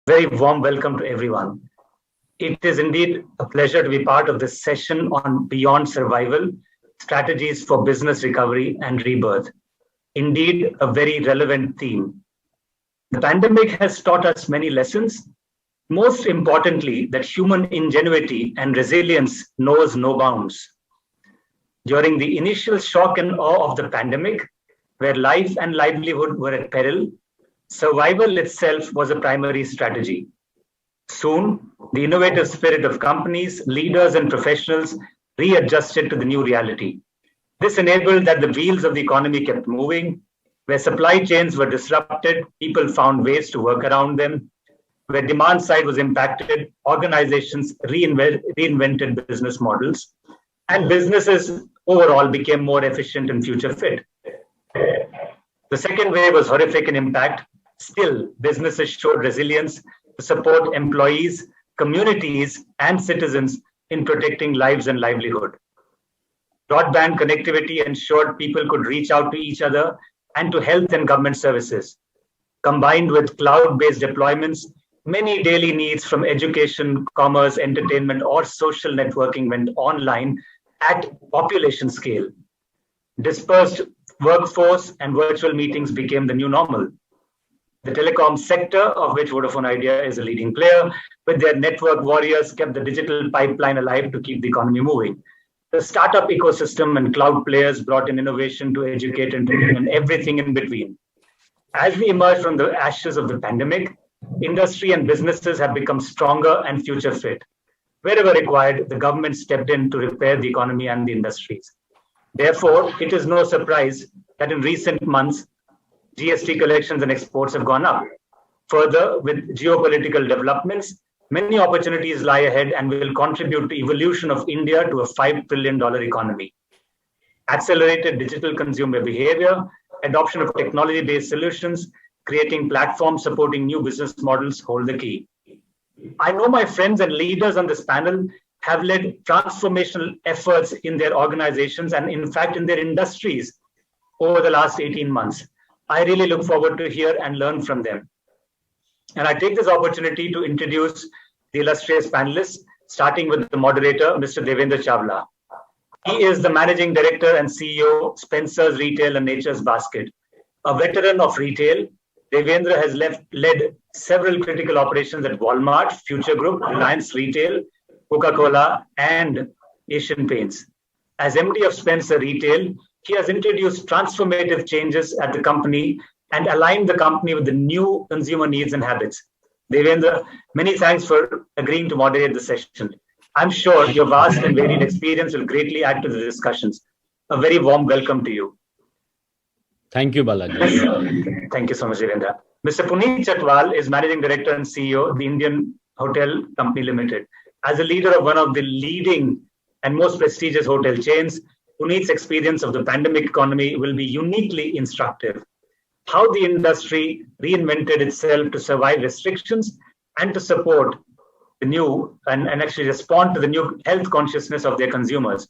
Very warm welcome to everyone. It is indeed a pleasure to be part of this session on Beyond Survival, Strategies for Business Recovery and Rebirth. Indeed, a very relevant theme. The pandemic has taught us many lessons, most importantly, that human ingenuity and resilience knows no bounds. During the initial shock and awe of the pandemic, where life and livelihood were at peril, survival itself was a primary strategy. Soon, the innovative spirit of companies, leaders, and professionals readjusted to the new reality. This enabled that the wheels of the economy kept moving. Where supply chains were disrupted, people found ways to work around them. Where demand side was impacted, organizations reinvented business models, and businesses overall became more efficient and future fit. The second wave was horrific in impact. Still, businesses showed resilience to support employees, communities, and citizens in protecting lives and livelihood. Broadband connectivity ensured people could reach out to each other and to health and government services. Combined with cloud-based deployments, many daily needs from education, commerce, entertainment, or social networking went online at population scale. Dispersed workforce and virtual meetings became the new normal. The telecom sector, of which Vodafone Idea is a leading player, with their network warriors, kept the digital pipeline alive to keep the economy moving. The startup ecosystem and cloud players brought in innovation to educate and everything in between. As we emerge from the ashes of the pandemic, industry and businesses have become stronger and future fit. Wherever required, the government stepped in to repair the economy and the industries. Therefore, it is no surprise that in recent months, GST collections and exports have gone up. Further, with geopolitical developments, many opportunities lie ahead and will contribute to evolution of India to a $5 trillion economy. Accelerated digital consumer behavior, adoption of technology-based solutions, creating platforms supporting new business models hold the key. I know my friends and leaders on this panel have led transformational efforts in their organizations and in fact in their industries over the last 18 months. I really look forward to hear and learn from them. And I take this opportunity to introduce the illustrious panelists, starting with the moderator, Mr. Devendra Chawla. He is the Managing Director and CEO, Spencer's Retail and Nature's Basket. A veteran of retail, Devendra has led several critical operations at Walmart, Future Group, Reliance Retail, Coca-Cola, and Asian Paints. As MD of Spencer Retail, he has introduced transformative changes at the company and aligned the company with the new consumer needs and habits. Devendra, many thanks for agreeing to moderate the session. I'm sure your vast and varied experience will greatly add to the discussions. A very warm welcome to you. Thank you, Balaji. Thank you so much, Devendra. Mr. Puneet Chhatwal is Managing Director and CEO of the Indian Hotel Company Limited. As a leader of one of the leading and most prestigious hotel chains, Puneet's experience of the pandemic economy will be uniquely instructive. How the industry reinvented itself to survive restrictions and to support the new and actually respond to the new health consciousness of their consumers.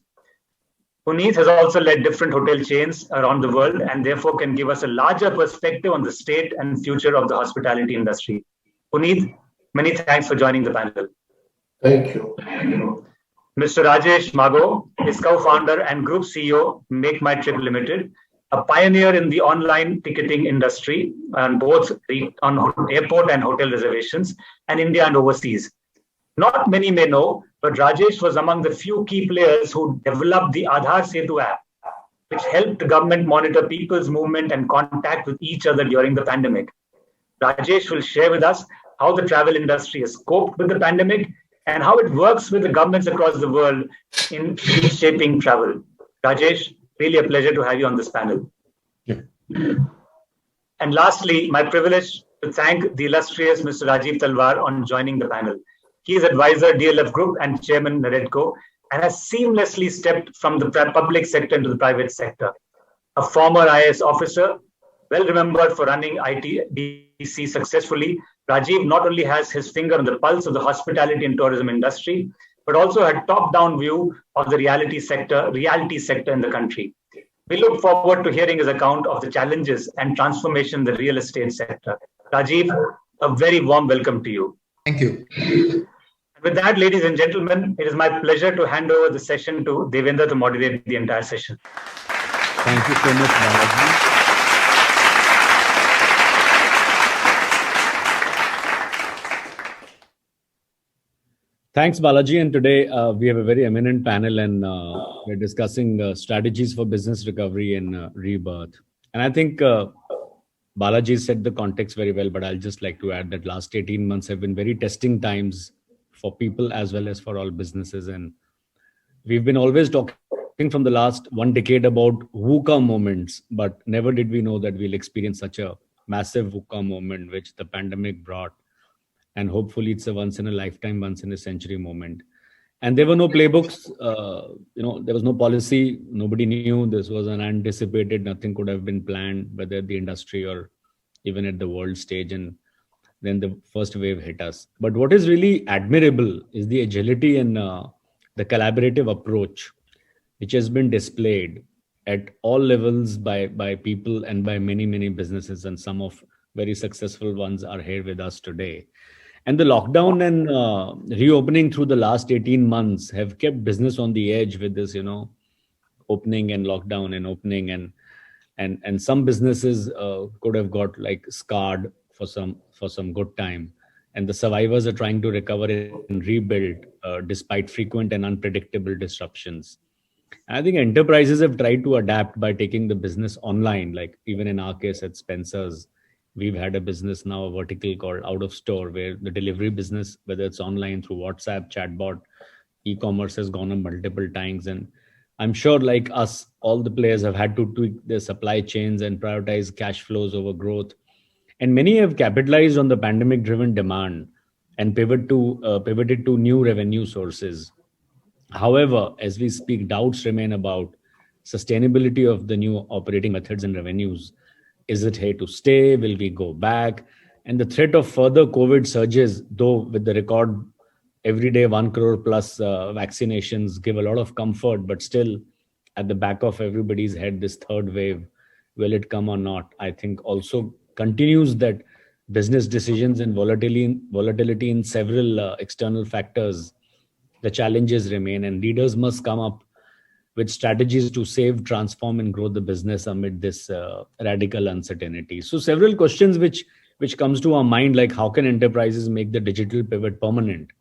Puneet has also led different hotel chains around the world and therefore can give us a larger perspective on the state and future of the hospitality industry. Puneet, many thanks for joining the panel. Thank you. Mr. Rajesh Magow is co-founder and group CEO, MakeMyTrip Limited, a pioneer in the online ticketing industry on both on airport and hotel reservations and India and overseas. Not many may know, but Rajesh was among the few key players who developed the Aadhaar Setu app, which helped the government monitor people's movement and contact with each other during the pandemic. Rajesh will share with us how the travel industry has coped with the pandemic and how it works with the governments across the world in reshaping travel. Rajesh, really a pleasure to have you on this panel. Yeah. And lastly, my privilege to thank the illustrious Mr. Rajeev Talwar on joining the panel. He is advisor DLF Group and Chairman NAREDCO and has seamlessly stepped from the public sector into the private sector. A former IAS officer, well remembered for running ITDC successfully, Rajeev not only has his finger on the pulse of the hospitality and tourism industry, but also had top-down view of the reality sector in the country. We look forward to hearing his account of the challenges and transformation in the real estate sector. Rajeev, a very warm welcome to you. Thank you. With that, ladies and gentlemen, it is my pleasure to hand over the session to Devendra to moderate the entire session. Thank you so much, Balaji. Thanks, Balaji. And today we have a very eminent panel, and we're discussing strategies for business recovery and rebirth. And I think Balaji said the context very well, but I'll just like to add that last 18 months have been very testing times for people as well as for all businesses. And we've been always talking from the last 1 decade about VUCA moments, but never did we know that we'll experience such a massive VUCA moment, which the pandemic brought. And hopefully it's a once in a lifetime, once in a century moment. And there were no playbooks, there was no policy. Nobody knew. This was unanticipated. Nothing could have been planned, whether at the industry or even at the world stage. And then the first wave hit us. But what is really admirable is the agility and the collaborative approach, which has been displayed at all levels by people and by many, many businesses. And some of very successful ones are here with us today. And the lockdown and reopening through the last 18 months have kept business on the edge with this, opening and lockdown and opening. And some businesses could have got like scarred for some good time. And the survivors are trying to recover and rebuild despite frequent and unpredictable disruptions. I think enterprises have tried to adapt by taking the business online, like even in our case at Spencer's. We've had a business now, a vertical called Out of Store, where the delivery business, whether it's online through WhatsApp, chatbot, e-commerce has gone up multiple times. And I'm sure like us, all the players have had to tweak their supply chains and prioritize cash flows over growth. And many have capitalized on the pandemic-driven demand and pivoted to new revenue sources. However, as we speak, doubts remain about sustainability of the new operating methods and revenues. Is it here to stay? Will we go back? And the threat of further COVID surges, though with the record every day 1 crore plus vaccinations give a lot of comfort, but still at the back of everybody's head, this third wave, will it come or not? I think also continues that business decisions and volatility in several external factors, the challenges remain, and leaders must come up with strategies to save, transform, and grow the business amid this radical uncertainty. So several questions which comes to our mind, like how can enterprises make the digital pivot permanent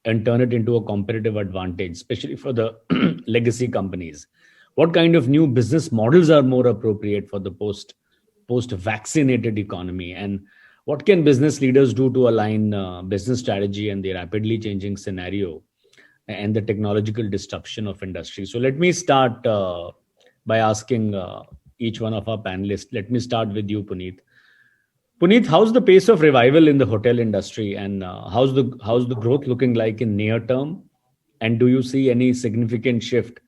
and turn it into a competitive advantage, especially for the legacy companies? What kind of new business models are more appropriate for the post-vaccinated economy? And what can business leaders do to align business strategy and the rapidly changing scenario and the technological disruption of industry? So let me start by asking each one of our panelists. Let me start with you, Puneet. Puneet, how's the pace of revival in the hotel industry, and how's the growth looking like in near term? And do you see any significant shift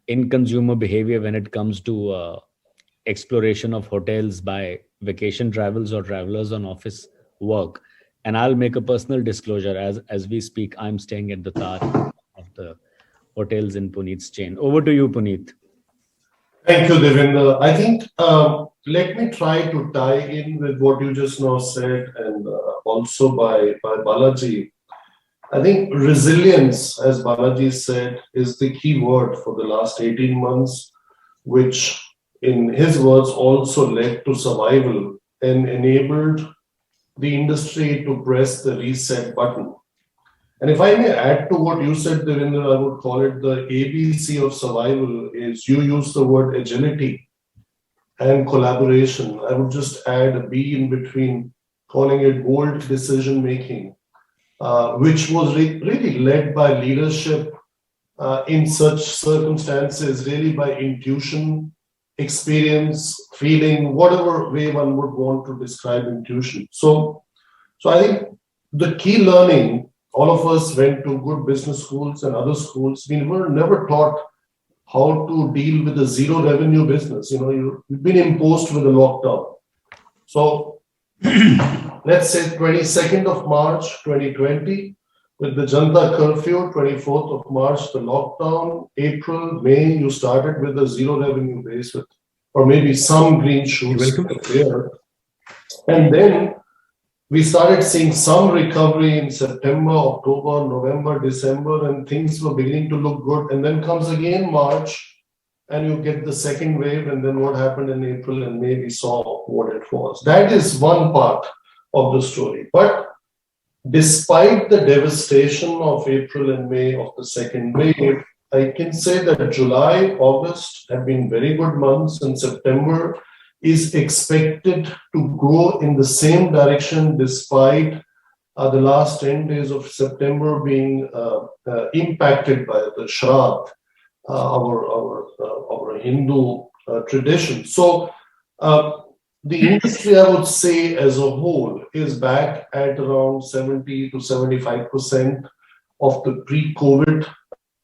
in consumer behavior when it comes to exploration of hotels by vacation travels or travelers on office work? And I'll make a personal disclosure. As we speak, I'm staying at the Taj of the hotels in Puneet's chain. Over to you, Puneet. Thank you, Devendra. I think let me try to tie in with what you just now said, and also by Balaji. I think resilience, as Balaji said, is the key word for the last 18 months, which in his words also led to survival and enabled the industry to press the reset button. And if I may add to what you said, Devendra, I would call it the ABC of survival. Is you use the word agility and collaboration. I would just add a B in between, calling it bold decision making, which was really led by leadership in such circumstances, really by intuition, experience, feeling, whatever way one would want to describe intuition. So I think the key learning, all of us went to good business schools and other schools. We were never taught how to deal with a zero revenue business. You've been imposed with a lockdown. So let's say 22nd of March, 2020, with the Janta curfew, 24th of March, the lockdown, April, May, you started with a zero revenue base, or maybe some green shoots there. And then we started seeing some recovery in September, October, November, December, and things were beginning to look good. And then comes again March, and you get the second wave. And then what happened in April and May, we saw what it was. That is one part of the story. But despite the devastation of April and May of the second wave, I can say that July, August have been very good months, and September is expected to grow in the same direction despite the last 10 days of September being impacted by the Shraddh, our Hindu tradition. So the industry, I would say, as a whole, is back at around 70 to 75% of the pre-COVID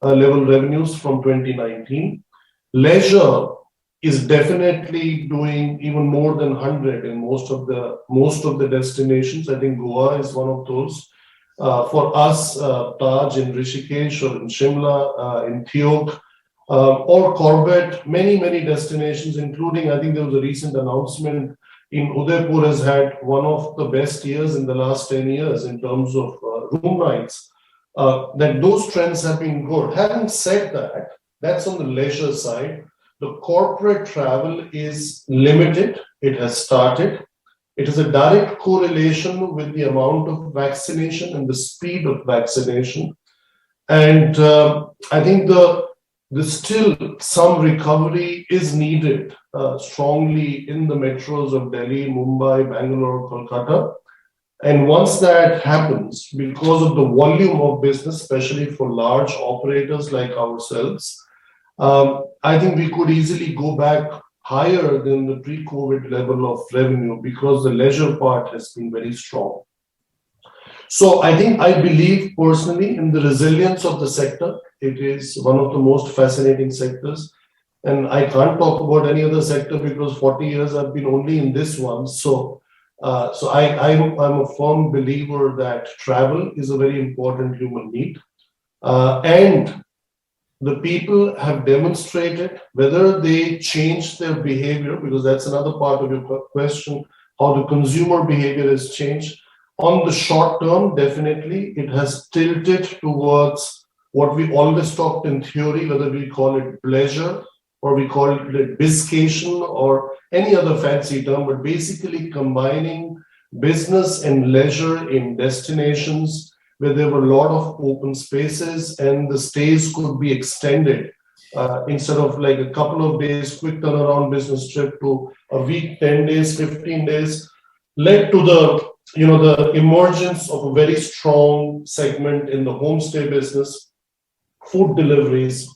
level revenues from 2019. Leisure is definitely doing even more than 100 in most of the destinations. I think Goa is one of those. For us, Taj in Rishikesh or in Shimla, in Theog, or Corbett, many destinations, including, I think there was a recent announcement in Udaipur has had one of the best years in the last 10 years in terms of room nights, that those trends have been good. Having said that, that's on the leisure side. The corporate travel is limited. It has started. It is a direct correlation with the amount of vaccination and the speed of vaccination. And I think there's still some recovery is needed strongly in the metros of Delhi, Mumbai, Bangalore, Kolkata. And once that happens, because of the volume of business, especially for large operators like ourselves, I think we could easily go back higher than the pre-COVID level of revenue because the leisure part has been very strong. So I believe personally in the resilience of the sector. It is one of the most fascinating sectors. And I can't talk about any other sector because 40 years I've been only in this one. So I'm a firm believer that travel is a very important human need. And the people have demonstrated whether they change their behavior, because that's another part of your question, how the consumer behavior has changed. On the short term, definitely, it has tilted towards what we always talked in theory, whether we call it pleasure or we call it bizcation or any other fancy term, but basically combining business and leisure in destinations where there were a lot of open spaces and the stays could be extended instead of like a couple of days, quick turnaround business trip to a week, 10 days, 15 days, led to the emergence of a very strong segment in the homestay business, food deliveries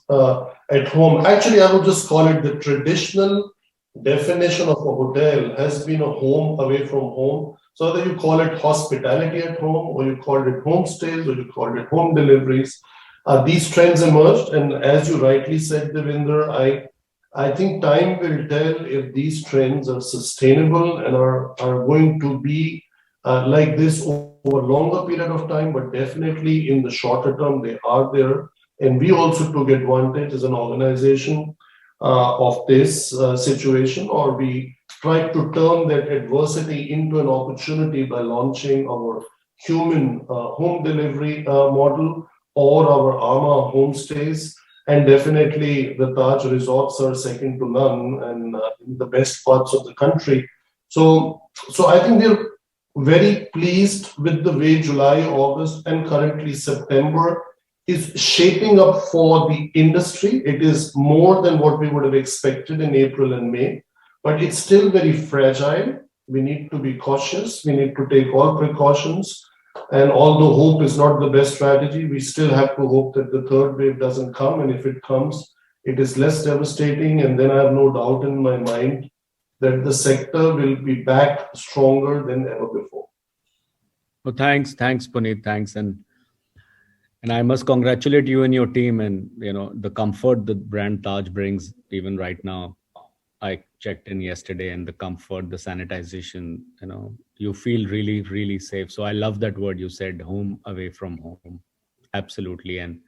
at home. Actually, I would just call it the traditional definition of a hotel has been a home away from home. So whether you call it hospitality at home, or you call it homestays, or you call it home deliveries, these trends emerged. And as you rightly said, Devendra, I think time will tell if these trends are sustainable and are going to be like this over a longer period of time, but definitely in the shorter term, they are there. And we also took advantage as an organization of this situation, or we tried to turn that adversity into an opportunity by launching our human home delivery model or our AIMA homestays. And definitely the Taj resorts are second to none and in the best parts of the country. So I think we're very pleased with the way July, August, and currently September is shaping up for the industry. It is more than what we would have expected in April and May, but it's still very fragile. We need to be cautious. We need to take all precautions. And although hope is not the best strategy, we still have to hope that the third wave doesn't come. And if it comes, it is less devastating. And then I have no doubt in my mind that the sector will be back stronger than ever before. Well, thanks, Puneet. Thanks. And I must congratulate you and your team, and the comfort that brand Taj brings even right now. I checked in yesterday, and the comfort, the sanitization, you feel really, really safe. So I love that word you said, home away from home. Absolutely. And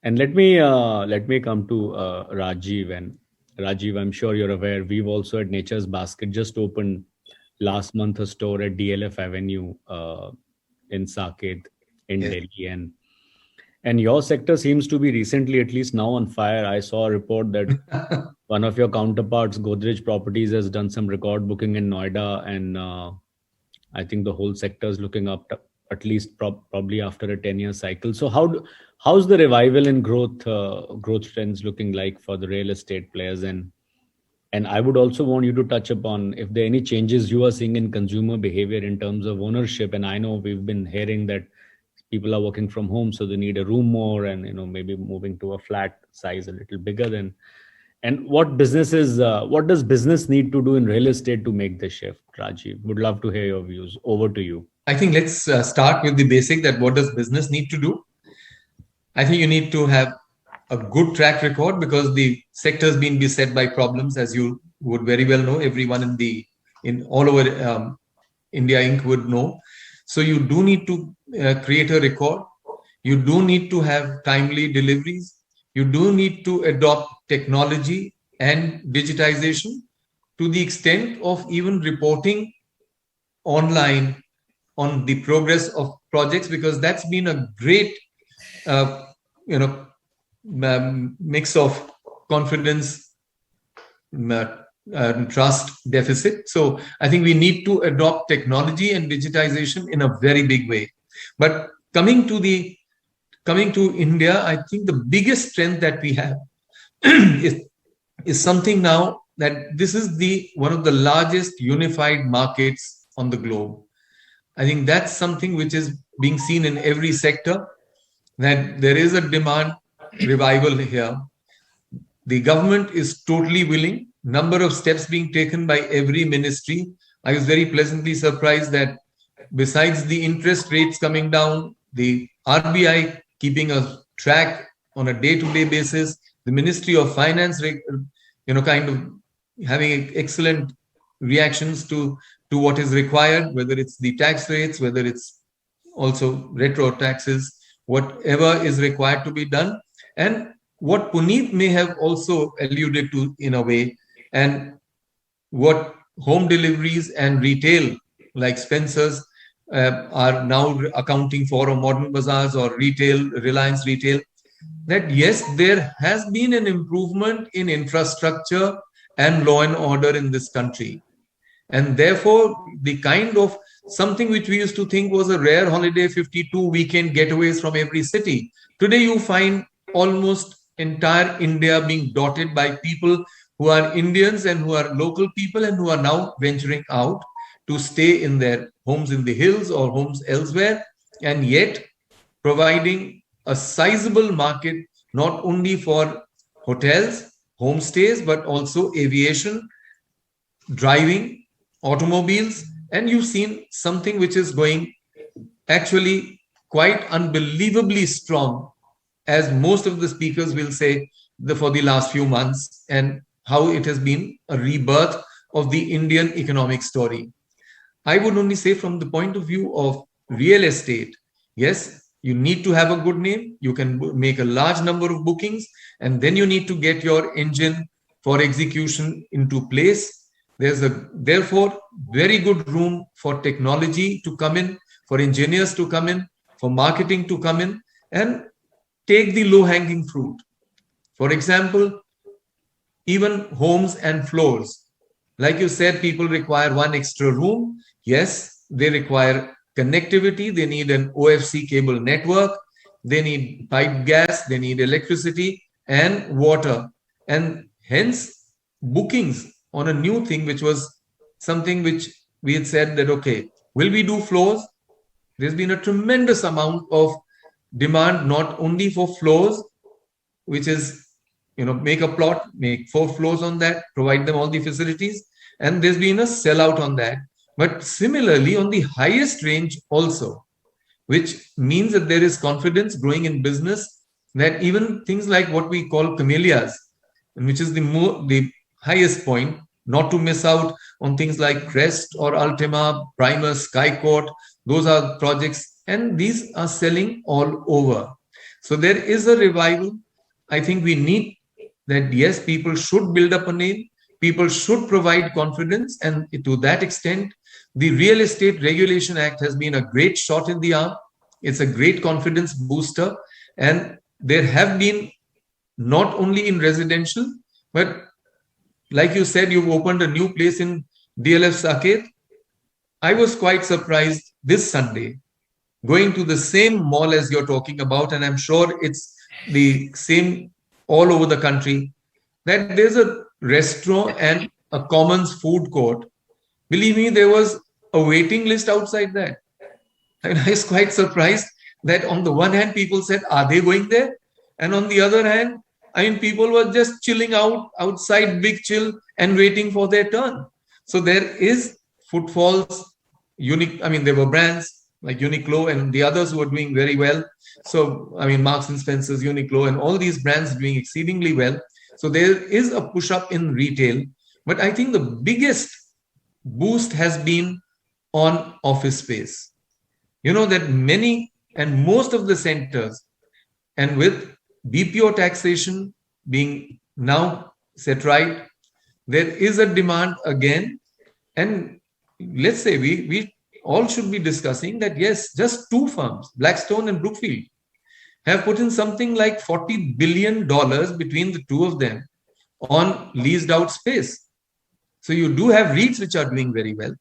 let me come to Rajeev. And Rajeev, I'm sure you're aware, we've also at Nature's Basket just opened last month a store at DLF Avenue in Saket in Delhi. And your sector seems to be recently, at least now, on fire. I saw a report that one of your counterparts, Godrej Properties, has done some record booking in Noida, and I think the whole sector is looking up to, at least probably after a 10-year cycle. So how's the revival in growth trends looking like for the real estate players? And I would also want you to touch upon if there are any changes you are seeing in consumer behavior in terms of ownership. And I know we've been hearing that people are working from home, so they need a room more, and maybe moving to a flat size a little bigger than. And what does business need to do in real estate to make the shift? Rajiv, would love to hear your views. Over to you. I think let's start with the basic, that what does business need to do? I think you need to have a good track record, because the sector has been beset by problems, as you would very well know. Everyone in all over India Inc. would know. So you do need to create a record. You do need to have timely deliveries. You do need to adopt technology and digitization to the extent of even reporting online on the progress of projects, because that's been a great, mix of confidence, trust deficit. So I think we need to adopt technology and digitization in a very big way. But coming to India, I think the biggest strength that we have is something now that this is one of the largest unified markets on the globe. I think that's something which is being seen in every sector, that there is a demand revival here. The government is totally willing. Number of steps being taken by every ministry. I was very pleasantly surprised that besides the interest rates coming down, the RBI keeping a track on a day-to-day basis, the Ministry of Finance, kind of having excellent reactions to what is required, whether it's the tax rates, whether it's also retro taxes, whatever is required to be done. And what Puneet may have also alluded to in a way, and what home deliveries and retail like Spencer's are now accounting for, or Modern Bazaars or retail, Reliance Retail, that yes, there has been an improvement in infrastructure and law and order in this country. And therefore, the kind of something which we used to think was a rare holiday, 52 weekend getaways from every city. Today, you find almost entire India being dotted by people who are Indians and who are local people and who are now venturing out to stay in their homes in the hills or homes elsewhere, and yet providing a sizable market, not only for hotels, homestays, but also aviation, driving, automobiles. And you've seen something which is going actually quite unbelievably strong, as most of the speakers will say, for the last few months, and how it has been a rebirth of the Indian economic story. I would only say, from the point of view of real estate, yes, you need to have a good name. You can make a large number of bookings, and then you need to get your engine for execution into place. There's therefore very good room for technology to come in, for engineers to come in, for marketing to come in and take the low-hanging fruit. For example, even homes and floors. Like you said, people require one extra room. Yes, they require connectivity. They need an OFC cable network. They need pipe gas. They need electricity and water. And hence, bookings on a new thing, which was something which we had said that, okay, will we do floors? There's been a tremendous amount of demand, not only for floors, which is, make a plot, make 4 floors on that, provide them all the facilities. And there's been a sellout on that. But similarly, on the highest range also, which means that there is confidence growing in business, that even things like what we call camellias, which is the highest point, not to miss out on things like Crest or Ultima, Primus, Skycourt. Those are projects, and these are selling all over. So there is a revival. I think we need that, yes, people should build up a name. People should provide confidence. And to that extent, The Real Estate Regulation Act has been a great shot in the arm. It's a great confidence booster. And there have been, not only in residential, but like you said, you've opened a new place in DLF Saket. I was quite surprised this Sunday going to the same mall as you're talking about, and I'm sure it's the same all over the country, that there's a restaurant and a commons food court. Believe me, there was a waiting list outside that. And I was quite surprised that on the one hand, people said, are they going there? And on the other hand, I mean, people were just chilling outside Big Chill and waiting for their turn. So there is footfalls, unique. I mean, there were brands like Uniqlo and the others who were doing very well. So, I mean, Marks and Spencer's, Uniqlo, and all these brands doing exceedingly well. So there is a push up in retail. But I think the biggest boost has been on office space. You know that many and most of the centers, and with BPO taxation being now set right, there is a demand again. And let's say we all should be discussing that, yes, just two firms, Blackstone and Brookfield, have put in something like $40 billion between the two of them on leased out space. So you do have REITs which are doing very well.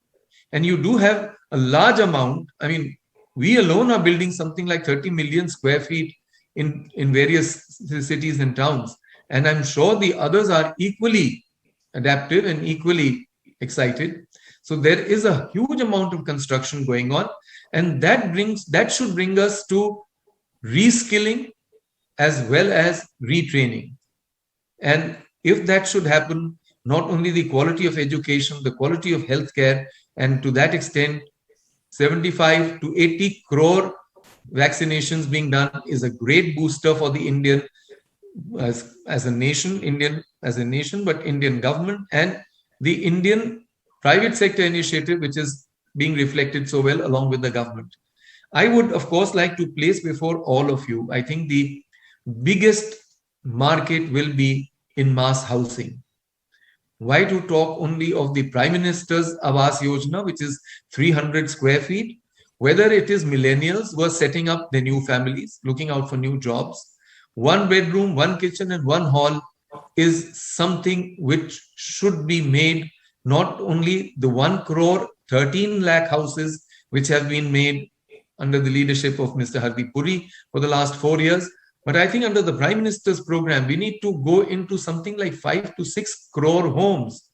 And you do have a large amount. I mean, we alone are building something like 30 million square feet in various cities and towns. And I'm sure the others are equally adaptive and equally excited. So there is a huge amount of construction going on. And that should bring us to reskilling as well as retraining. And if that should happen, not only the quality of education, the quality of healthcare, and to that extent, 75 to 80 crore vaccinations being done is a great booster for the Indian as a nation, but Indian government and the Indian private sector initiative, which is being reflected so well along with the government. I would, of course, like to place before all of you, I think the biggest market will be in mass housing. Why to talk only of the Prime Minister's Awas Yojana, which is 300 square feet, whether it is millennials who are setting up their new families, looking out for new jobs, 1 bedroom, 1 kitchen and 1 hall is something which should be made, not only the 1 crore, 13 lakh houses which have been made under the leadership of Mr. Hardeep Puri for the last 4 years, but I think under the Prime Minister's program, we need to go into something like 5 to 6 crore homes.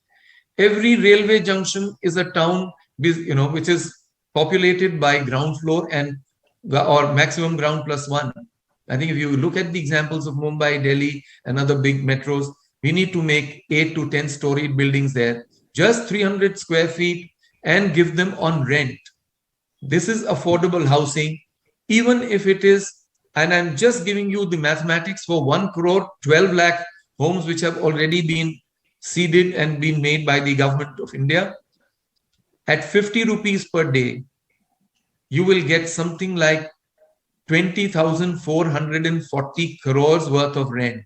Every railway junction is a town, which is populated by ground floor or maximum ground plus 1. I think if you look at the examples of Mumbai, Delhi, and other big metros, we need to make 8 to 10 story buildings there, just 300 square feet, and give them on rent. This is affordable housing, even if it is. And I'm just giving you the mathematics for 1 crore, 12 lakh homes which have already been seeded and been made by the government of India. At 50 rupees per day, you will get something like 20,440 crores worth of rent.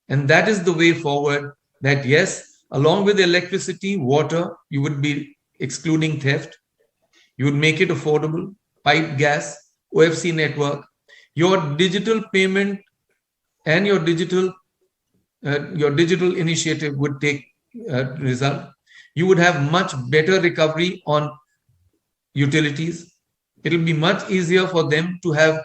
And that is the way forward, that yes, along with electricity, water, you would be excluding theft. You would make it affordable, pipe gas, OFC network. Your digital payment and your digital initiative would take result. You would have much better recovery on utilities. It will be much easier for them to have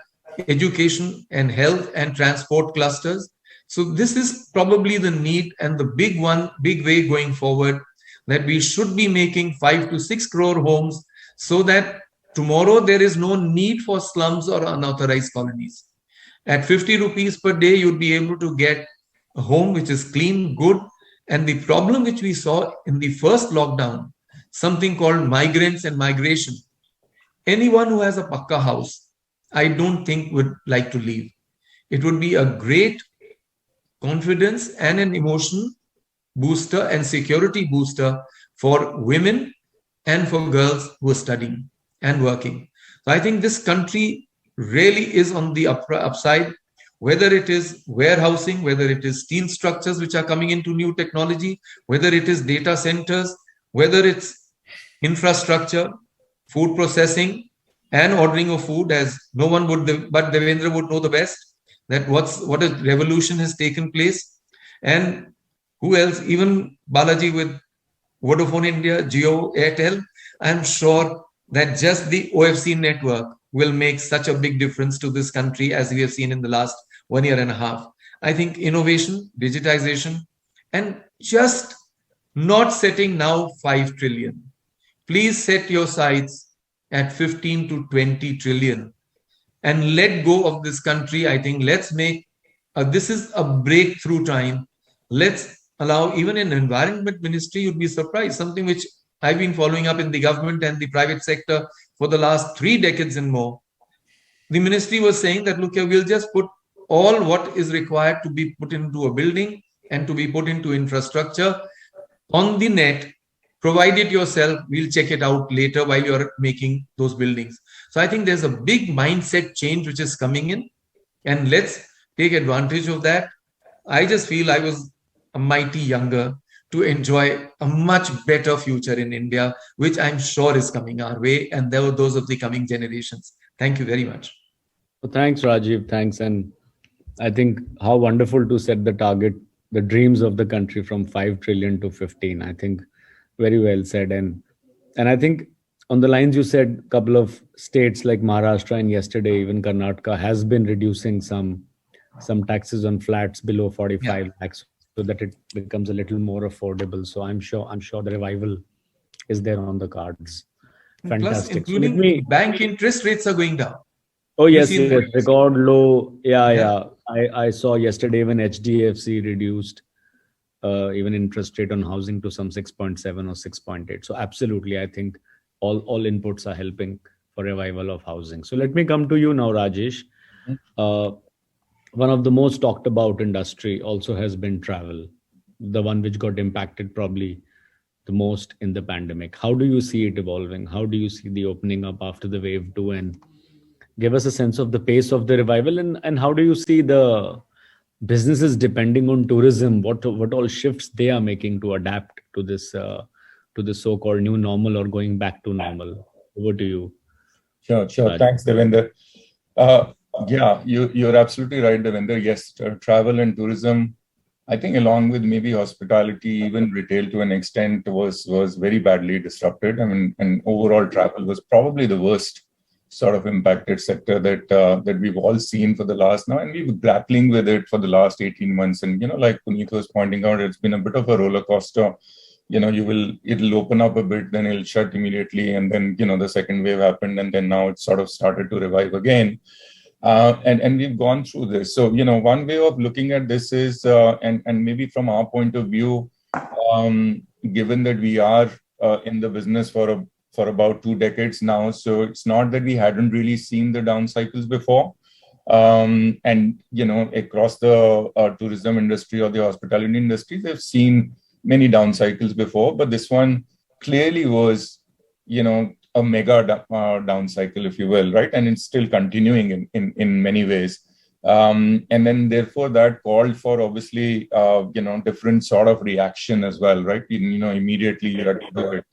education and health and transport clusters. So this is probably the need and the big way going forward, that we should be making 5 to 6 crore homes so that tomorrow there is no need for slums or unauthorized colonies. At 50 rupees per day, you'd be able to get a home which is clean, good. And the problem which we saw in the first lockdown, something called migrants and migration. Anyone who has a pakka house, I don't think would like to leave. It would be a great confidence and an emotion booster and security booster for women and for girls who are studying and working. So I think this country really is on the upside, whether it is warehousing, whether it is steel structures which are coming into new technology, whether it is data centers, whether it's infrastructure, food processing, and ordering of food, as no one would, but Devendra would know the best, that what a revolution has taken place. And who else? Even Balaji with Vodafone India, Jio, Airtel. I'm sure that just the OFC network will make such a big difference to this country, as we have seen in the last 1.5 years. I think innovation, digitization, and just not setting now 5 trillion. Please set your sights at 15 to 20 trillion and let go of this country. I think let's make this is a breakthrough time. Let's allow, even in environment ministry, you'd be surprised, something which I've been following up in the government and the private sector for the last 3 decades and more. The ministry was saying that, look here, we'll just put all what is required to be put into a building and to be put into infrastructure on the net. Provide it yourself, we'll check it out later while you're making those buildings. So I think there's a big mindset change which is coming in, and let's take advantage of that. I just feel I was a mighty younger to enjoy a much better future in India, which I'm sure is coming our way, and there were those of the coming generations. Thank you very much. Well, thanks, Rajiv. Thanks. And I think how wonderful to set the target, the dreams of the country from 5 trillion to 15. I think very well said. And I think on the lines you said, a couple of states like Maharashtra and yesterday even Karnataka has been reducing some taxes on flats below 45 lakhs so that it becomes a little more affordable. So I'm sure the revival is there on the cards. Fantastic. Plus, including bank interest rates are going down. Oh yes, record low. Yeah. I saw yesterday when HDFC reduced even interest rate on housing to some 6.7 or 6.8. So absolutely, I think all inputs are helping for revival of housing. So let me come to you now, Rajesh. One of the most talked about industry also has been travel, the one which got impacted probably the most in the pandemic. How do you see it evolving? How do you see the opening up after the wave 2? And give us a sense of the pace of the revival, and how do you see the businesses depending on tourism, what all shifts they are making to adapt to this so-called new normal or going back to normal? Over to you. Sure. Thanks, Devendra. Yeah, you're absolutely right, Devendra. Yes, travel and tourism, I think along with maybe hospitality, even retail to an extent, was very badly disrupted. I mean, and overall travel was probably the worst sort of impacted sector that we've all seen for the last now, and we've been grappling with it for the last 18 months. And like Puneet was pointing out, it's been a bit of a roller coaster. It'll open up a bit, then it'll shut immediately, and then the second wave happened, and then now it's sort of started to revive again. And we've gone through this. So one way of looking at this is, and maybe from our point of view, given that we are in the business for about 2 decades now, so it's not that we hadn't really seen the down cycles before. And across the tourism industry or the hospitality industry, they've seen many down cycles before, but this one clearly was, a mega down cycle, if you will, right? And it's still continuing in many ways. And then therefore that called for obviously, different sort of reaction as well, right? Immediately you had to do it,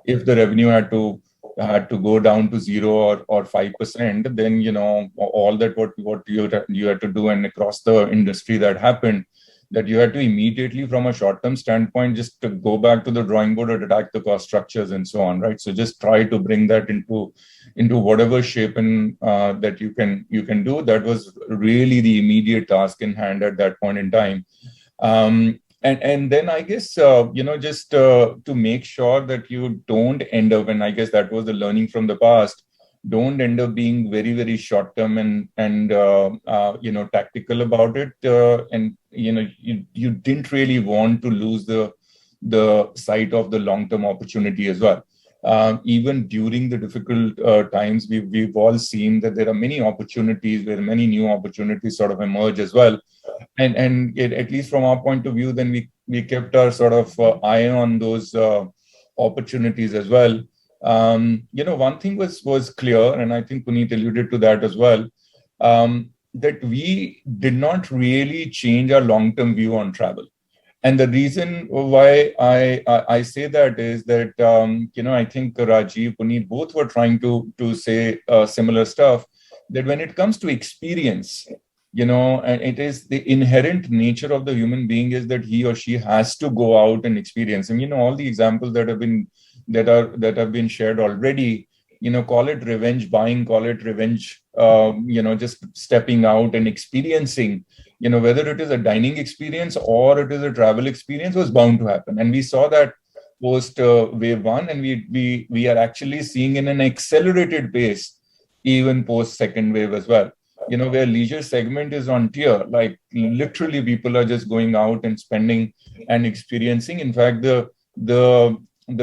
if the revenue had to go down to 0 or 5%, then, all that what you had to do, and across the industry that happened, that you had to immediately, from a short-term standpoint, just to go back to the drawing board and attack the cost structures and so on, right? So just try to bring that into whatever shape and that you can do. That was really the immediate task in hand at that point in time. And then I guess, just to make sure that you don't end up, and I guess that was the learning from the past, don't end up being very, very short-term and tactical about it. And, you didn't really want to lose the sight of the long-term opportunity as well. Even during the difficult times, we've all seen that there are many opportunities where many new opportunities sort of emerge as well. And at least from our point of view, then we kept our sort of eye on those opportunities as well. One thing was clear, and I think Puneet alluded to that as well, that we did not really change our long-term view on travel. And the reason why I say that is that, I think Rajeev, Puneet, both were trying to say similar stuff, that when it comes to experience, and it is the inherent nature of the human being is that he or she has to go out and experience. And, all the examples that have been shared already, call it revenge buying, call it revenge, just stepping out and experiencing, whether it is a dining experience or it is a travel experience, was bound to happen. And we saw that post wave one, and we are actually seeing in an accelerated pace, even post second wave as well. Where leisure segment is on tier, like literally people are just going out and spending and experiencing. In fact, the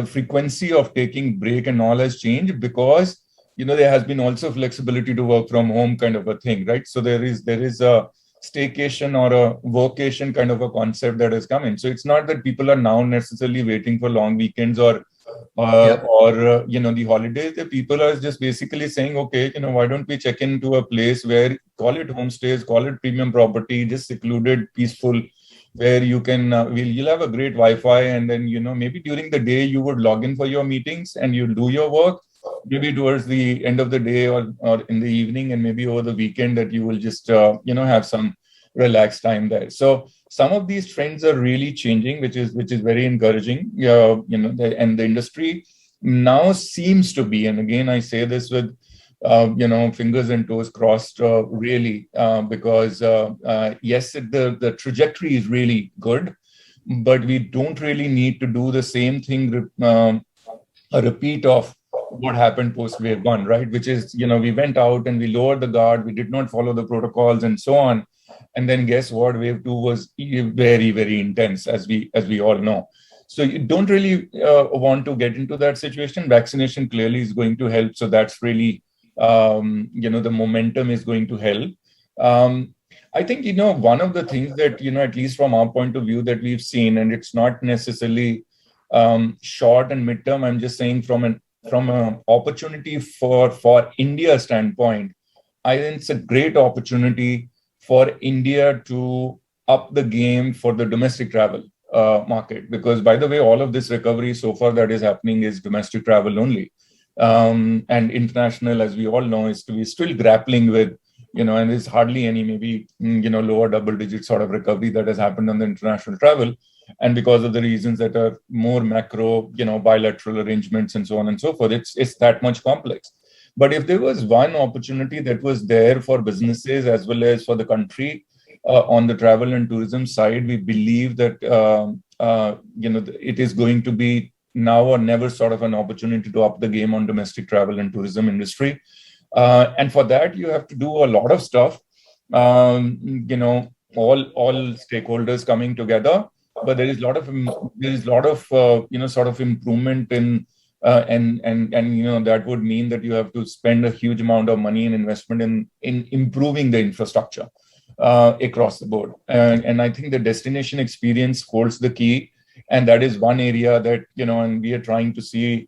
frequency of taking break and all has changed because, there has been also flexibility to work from home kind of a thing, right? So there is a staycation or a vocation kind of a concept that has come in. So it's not that people are now necessarily waiting for long weekends or the holidays. The people are just basically saying, okay, why don't we check into a place where, call it homestays, call it premium property, just secluded, peaceful, where you can you'll have a great Wi-Fi, and then maybe during the day you would log in for your meetings and you'll do your work. Maybe towards the end of the day or in the evening, and maybe over the weekend, that you will just have some relaxed time there. So some of these trends are really changing, which is very encouraging. And the industry now seems to be, and again I say this with fingers and toes crossed, really, because yes, the trajectory is really good, but we don't really need to do the same thing, a repeat of what happened post wave one, right? Which is, we went out and we lowered the guard, we did not follow the protocols and so on. And then guess what? Wave two was very, very intense, as we all know. So you don't really want to get into that situation. Vaccination clearly is going to help. So that's really, the momentum is going to help. I think, one of the things that, at least from our point of view that we've seen, and it's not necessarily short and midterm, I'm just saying from an opportunity for India standpoint, I think it's a great opportunity for India to up the game for the domestic travel market. Because, by the way, all of this recovery so far that is happening is domestic travel only. And international, as we all know, is to be still grappling with, and there's hardly any, maybe, lower double-digit sort of recovery that has happened on the international travel. And because of the reasons that are more macro, bilateral arrangements and so on and so forth, it's that much complex. But if there was one opportunity that was there for businesses as well as for the country on the travel and tourism side, we believe that, it is going to be now or never sort of an opportunity to up the game on domestic travel and tourism industry. And for that, you have to do a lot of stuff, all stakeholders coming together. But there is a lot of sort of improvement in and that would mean that you have to spend a huge amount of money and investment in improving the infrastructure across the board. And I think the destination experience holds the key, and that is one area that and we are trying to see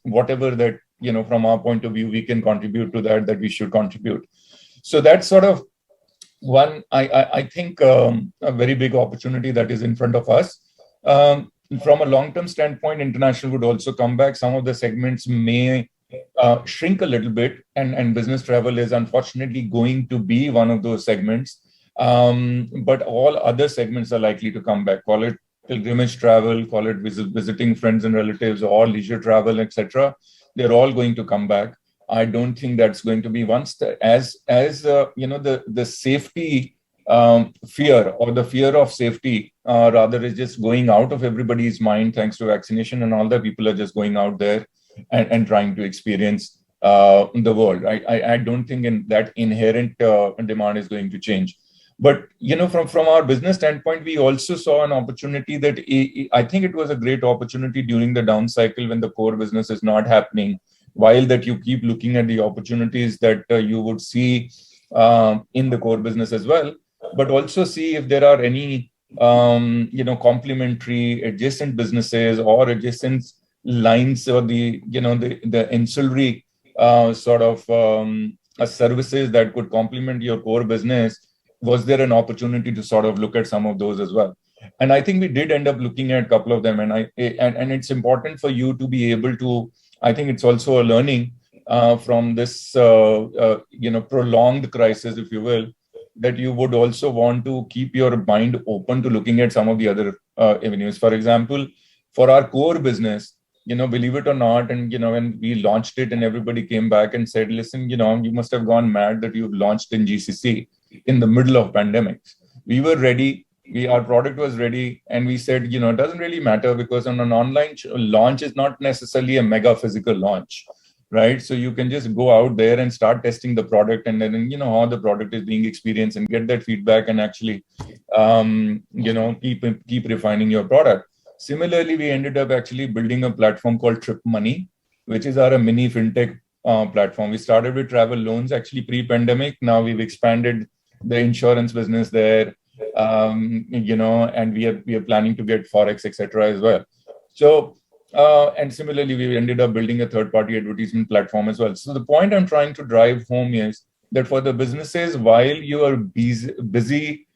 whatever that from our point of view we can contribute to that we should contribute. So that's sort of one, I think, a very big opportunity that is in front of us. From a long-term standpoint, international would also come back. Some of the segments may shrink a little bit, and business travel is unfortunately going to be one of those segments. But all other segments are likely to come back. Call it pilgrimage travel, call it visiting friends and relatives, or leisure travel, etc. They're all going to come back. I don't think that's going to be the safety fear, or the fear of safety rather, is just going out of everybody's mind thanks to vaccination and all that. People are just going out there and trying to experience the world. I don't think that inherent demand is going to change. But from our business standpoint, we also saw an opportunity that I think it was a great opportunity during the down cycle when the core business is not happening. While that you keep looking at the opportunities that you would see in the core business as well, but also see if there are any complementary adjacent businesses or adjacent lines, or the ancillary sort of services that could complement your core business. Was there an opportunity to sort of look at some of those as well? And I think we did end up looking at a couple of them. And it's important for you to be able to, I think it's also a learning from this, prolonged crisis, if you will, that you would also want to keep your mind open to looking at some of the other avenues. For example, for our core business, believe it or not, and, when we launched it and everybody came back and said, listen, you must have gone mad that you've launched in GCC in the middle of pandemics. We were ready. Our product was ready. And we said, it doesn't really matter because on an online launch is not necessarily a mega physical launch, right? So you can just go out there and start testing the product and then, how the product is being experienced and get that feedback and actually, keep refining your product. Similarly, we ended up actually building a platform called Trip Money, which is our mini fintech platform. We started with travel loans actually pre-pandemic. Now we've expanded the insurance business there, and we are planning to get Forex, etc. as well. So, and similarly, we ended up building a third-party advertisement platform as well. So the point I'm trying to drive home is that for the businesses, while you are busy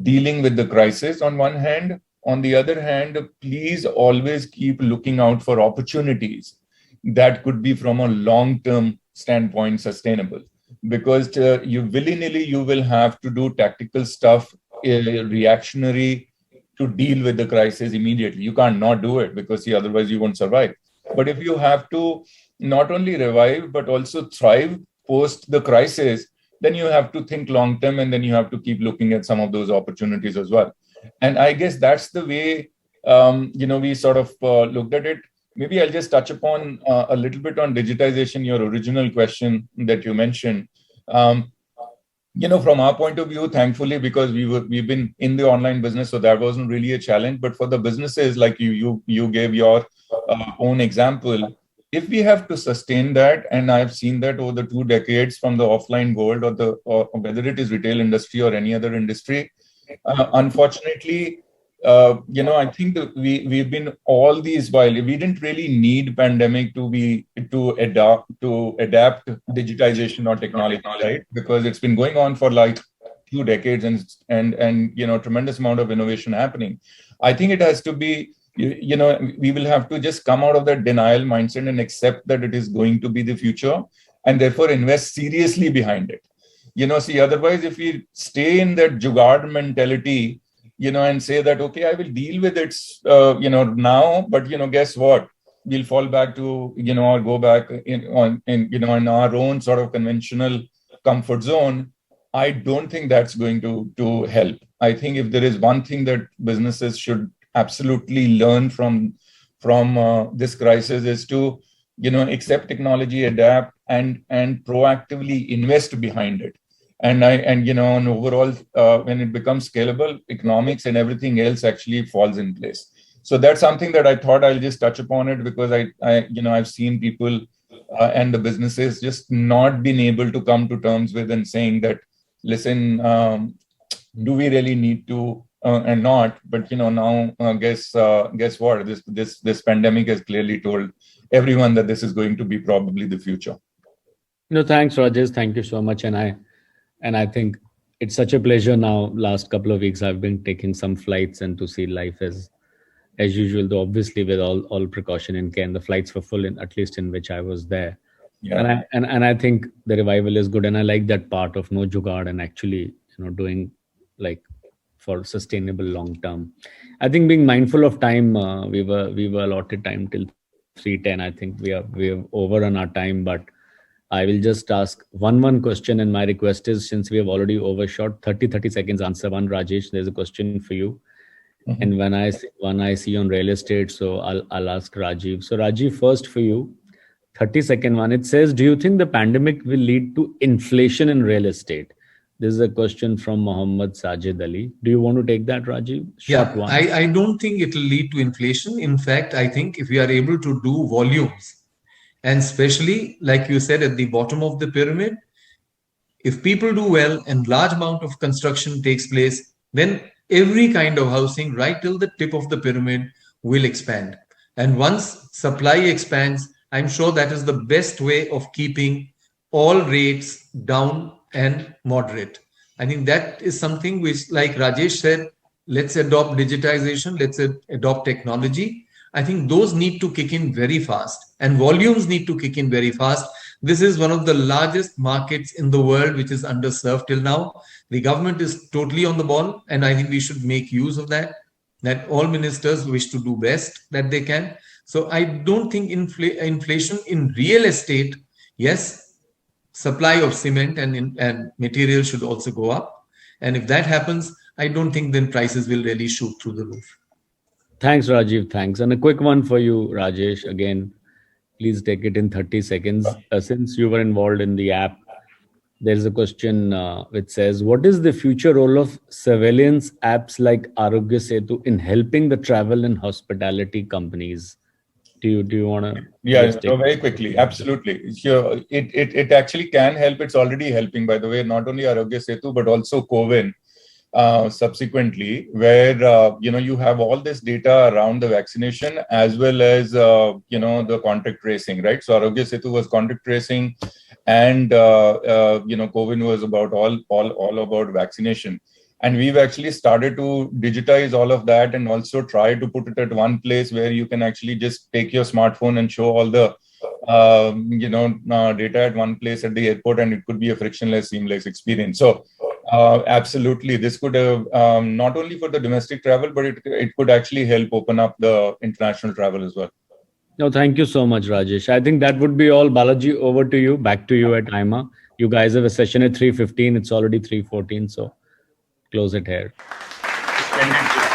dealing with the crisis on one hand, on the other hand, please always keep looking out for opportunities that could be from a long-term standpoint sustainable. Because you willy-nilly, you will have to do tactical stuff, reactionary to deal with the crisis immediately. You can't not do it because otherwise you won't survive. But if you have to not only revive, but also thrive post the crisis, then you have to think long-term and then you have to keep looking at some of those opportunities as well. And I guess that's the way, we sort of looked at it. Maybe I'll just touch upon a little bit on digitization, your original question that you mentioned. From our point of view, thankfully, because we've been in the online business, so that wasn't really a challenge. But for the businesses like you gave your own example, if we have to sustain that, and I've seen that over the 2 decades from the offline world or whether it is retail industry or any other industry, unfortunately, I think that we've been all these while we didn't really need pandemic to adapt digitization or technology, right? Because it's been going on for like 2 decades and tremendous amount of innovation happening. I think it has to be, we will have to just come out of that denial mindset and accept that it is going to be the future and therefore invest seriously behind it. Otherwise, if we stay in that jugaad mentality, and say that, okay, I will deal with it, now, but, guess what? We'll fall back to, or go back in our own sort of conventional comfort zone. I don't think that's going to help. I think if there is one thing that businesses should absolutely learn from this crisis is to, accept technology, adapt, and proactively invest behind it. And overall, when it becomes scalable, economics and everything else actually falls in place. So that's something that I thought I'll just touch upon it because I've seen people and the businesses just not been able to come to terms with and saying that, listen, do we really need to and not? But now guess what? This pandemic has clearly told everyone that this is going to be probably the future. No, thanks, Rajesh. Thank you so much. And I think it's such a pleasure now. Last couple of weeks, I've been taking some flights and to see life as usual, though obviously with all precaution and care. And the flights were full, at least in which I was there. Yeah. And I think the revival is good. And I like that part of no jugaad and actually, doing like for sustainable long term. I think being mindful of time, we were allotted time till 3:10. I think we are over on our time, but I will just ask one question, and my request is, since we have already overshot 30 seconds, answer one. Rajesh, there's a question for you. Mm-hmm. And when I see on real estate, so I'll ask Rajeev. So Rajeev, first for you, 30-second one. It says, do you think the pandemic will lead to inflation in real estate? This is a question from Mohammed Sajid Ali. Do you want to take that, Rajeev? Short one. I don't think it will lead to inflation. In fact, I think if we are able to do volumes, and especially, like you said, at the bottom of the pyramid, if people do well and large amount of construction takes place, then every kind of housing right till the tip of the pyramid will expand. And once supply expands, I'm sure that is the best way of keeping all rates down and moderate. I think that is something which, like Rajesh said, let's adopt digitization, let's adopt technology. I think those need to kick in very fast, and volumes need to kick in very fast. This is one of the largest markets in the world which is underserved till now. The government is totally on the ball, and I think we should make use of that. That all ministers wish to do best that they can. So I don't think inflation in real estate, yes, supply of cement and material should also go up. And if that happens, I don't think then prices will really shoot through the roof. Thanks, Rajiv. Thanks. And a quick one for you, Rajesh. Again, please take it in 30 seconds. Since you were involved in the app, there's a question which says, what is the future role of surveillance apps like Arogya Setu in helping the travel and hospitality companies? Do you want to? Yeah, so very quickly. Absolutely. Sure. It actually can help. It's already helping, by the way, not only Arogya Setu, but also CoWIN. Subsequently, where you have all this data around the vaccination as well as the contact tracing, right? So Arogya Setu was contact tracing, and CoWIN was about all about vaccination. And we've actually started to digitize all of that and also try to put it at one place where you can actually just take your smartphone and show all the data at one place at the airport, and it could be a frictionless, seamless experience. So absolutely, this could have not only for the domestic travel, but it could actually help open up the international travel as well. No, thank you so much, Rajesh. I think that would be all. Balaji, over to you. Back to you at AIMA. You guys have a session at 3:15. It's already 3:14, so close it here. Splendid.